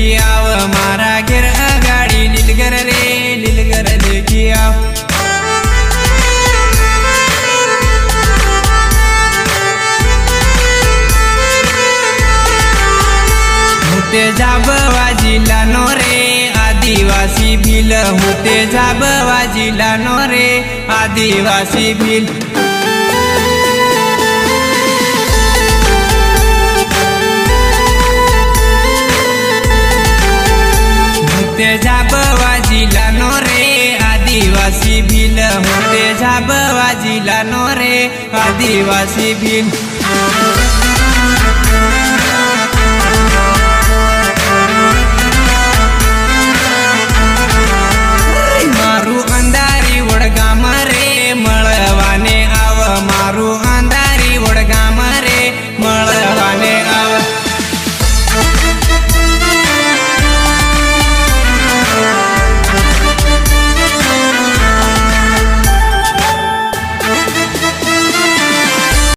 लेकी आव मारा घेर गाडी लीलगर लेकी आव होते जाबवाजीला नो रे आदिवासी भील होते जाबवाजीला नो रे आदिवासी भील होते जाबवाजीला नो रे आदिवासी भील होते जाबवाजीला नो रे आदिवासी भील।